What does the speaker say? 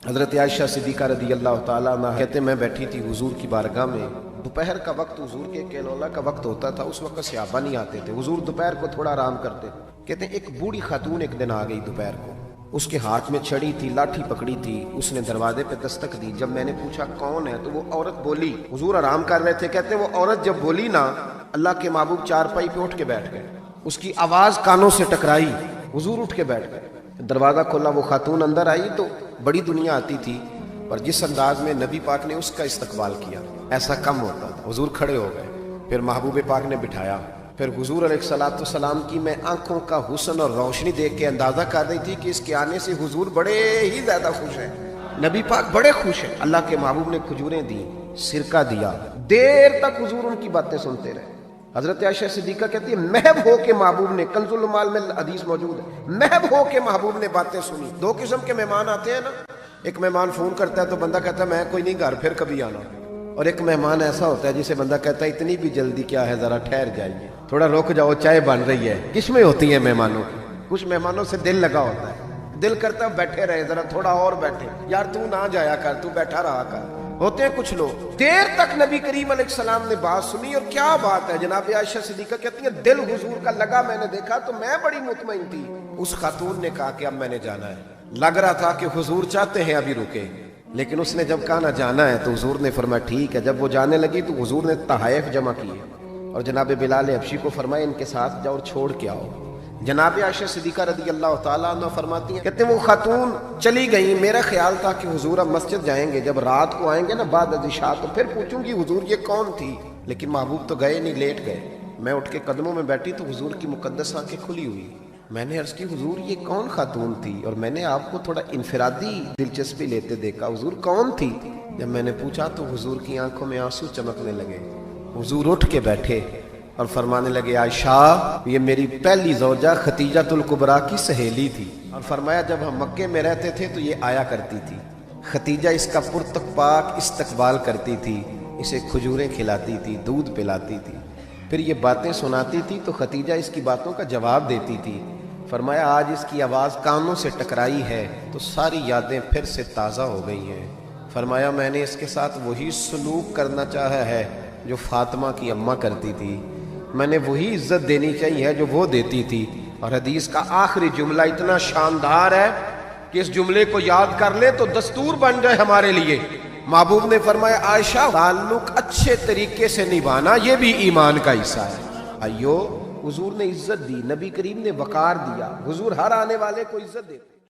حضرت عائشہ صدیقہ رضی اللہ تعالیٰ عنہ کہتے میں بیٹھی تھی حضور کی بارگاہ میں، دوپہر کا وقت حضور کے کیلولا کا وقت ہوتا تھا، اس وقت صحابہ نہیں آتے تھے، حضور دوپہر کو تھوڑا آرام کرتے۔ کہتے ہیں ایک بوڑھی خاتون ایک دن آ گئی دوپہر کو، اس کے ہاتھ میں چھڑی تھی، لاٹھی پکڑی تھی، اس نے دروازے پہ دستک دی۔ جب میں نے پوچھا کون ہے تو وہ عورت بولی، حضور آرام کر رہے تھے، کہتے ہیں وہ عورت جب بولی نا، اللہ کے محبوب چارپائی پہ اٹھ کے بیٹھ گئے، اس کی آواز کانوں سے ٹکرائی، حضور اٹھ کے بیٹھ گئے۔ دروازہ کھولا، وہ خاتون اندر آئی تو بڑی دنیا آتی تھی، پر جس انداز میں نبی پاک نے اس کا استقبال کیا ایسا کم ہوتا تھا۔ حضور کھڑے ہو گئے، پھر محبوب پاک نے بٹھایا، پھر حضور علیہ السلام کی میں آنکھوں کا حسن اور روشنی دیکھ کے اندازہ کر رہی تھی کہ اس کے آنے سے حضور بڑے ہی زیادہ خوش ہیں، نبی پاک بڑے خوش ہیں۔ اللہ کے محبوب نے کھجوریں دی، سرکہ دیا، دیر تک حضور ان کی باتیں سنتے رہے۔ حضرت عائشہ صدیقہ کہتی ہے محب ہو کے محبوب نے، کنز المال میں حدیث موجود ہے، محب ہو کے محبوب نے باتیں سنی۔ دو قسم کے مہمان آتے ہیں نا، ایک مہمان فون کرتا ہے تو بندہ کہتا ہے میں کوئی نہیں گھر، پھر کبھی آنا، اور ایک مہمان ایسا ہوتا ہے جسے بندہ کہتا ہے اتنی بھی جلدی کیا ہے، ذرا ٹھہر جائیے، تھوڑا رک جاؤ، چائے بن رہی ہے۔ قسمیں ہوتی ہیں مہمانوں کی، کچھ مہمانوں سے دل لگا ہوتا ہے، دل کرتا ہے بیٹھے رہے، ذرا تھوڑا اور بیٹھے، یار تو نہ جایا کر، تو بیٹھا رہا کر۔ ہوتے ہیں کچھ لوگ، دیر تک نبی کریم علیہ السلام نے بات سنی، اور کیا بات ہے، جناب عائشہ صدیقہ کہتی ہیں دل حضور کا لگا، میں نے دیکھا تو میں بڑی مطمئن تھی۔ اس خاتون نے کہا کہ اب میں نے جانا ہے، لگ رہا تھا کہ حضور چاہتے ہیں ابھی رکے، لیکن اس نے جب کہا نہ جانا ہے تو حضور نے فرمایا ٹھیک ہے۔ جب وہ جانے لگی تو حضور نے تحائف جمع کیے اور جناب بلال حبشی کو فرمایا ان کے ساتھ جاؤ اور چھوڑ کے آؤ۔ جناب عائشہ صدیقہ رضی اللہ تعالیٰ عنہ فرماتی ہیں، کہتے ہیں وہ خاتون چلی گئی، میرا خیال تھا کہ حضور اب مسجد جائیں گے، جب رات کو آئیں گے نا بعد از عشاء تو پھر پوچھوں گی حضور یہ کون تھی، لیکن محبوب تو گئے نہیں، لیٹ گئے۔ میں اٹھ کے قدموں میں بیٹھی تو حضور کی مقدس آنکھیں کھلی ہوئی، میں نے عرض کی حضور یہ کون خاتون تھی، اور میں نے آپ کو تھوڑا انفرادی دلچسپی لیتے دیکھا، حضور کون تھی؟ جب میں نے پوچھا تو حضور کی آنکھوں میں آنسو چمکنے لگے، حضور اٹھ کے بیٹھے اور فرمانے لگے عائشہ یہ میری پہلی زوجہ خدیجۃ الکبریٰ کی سہیلی تھی، اور فرمایا جب ہم مکے میں رہتے تھے تو یہ آیا کرتی تھی، خدیجہ اس کا پرتک پاک استقبال کرتی تھی، اسے کھجوریں کھلاتی تھی، دودھ پلاتی تھی، پھر یہ باتیں سناتی تھی تو خدیجہ اس کی باتوں کا جواب دیتی تھی۔ فرمایا آج اس کی آواز کانوں سے ٹکرائی ہے تو ساری یادیں پھر سے تازہ ہو گئی ہیں۔ فرمایا میں نے اس کے ساتھ وہی سلوک کرنا چاہا ہے جو فاطمہ کی اماں کرتی تھی، میں نے وہی عزت دینی چاہیے جو وہ دیتی تھی۔ اور حدیث کا آخری جملہ اتنا شاندار ہے کہ اس جملے کو یاد کر لے تو دستور بن جائے ہمارے لیے۔ محبوب نے فرمایا عائشہ تعلق اچھے طریقے سے نبھانا یہ بھی ایمان کا حصہ ہے۔ حضور نے عزت دی، نبی کریم نے وقار دیا، حضور ہر آنے والے کو عزت دیتے۔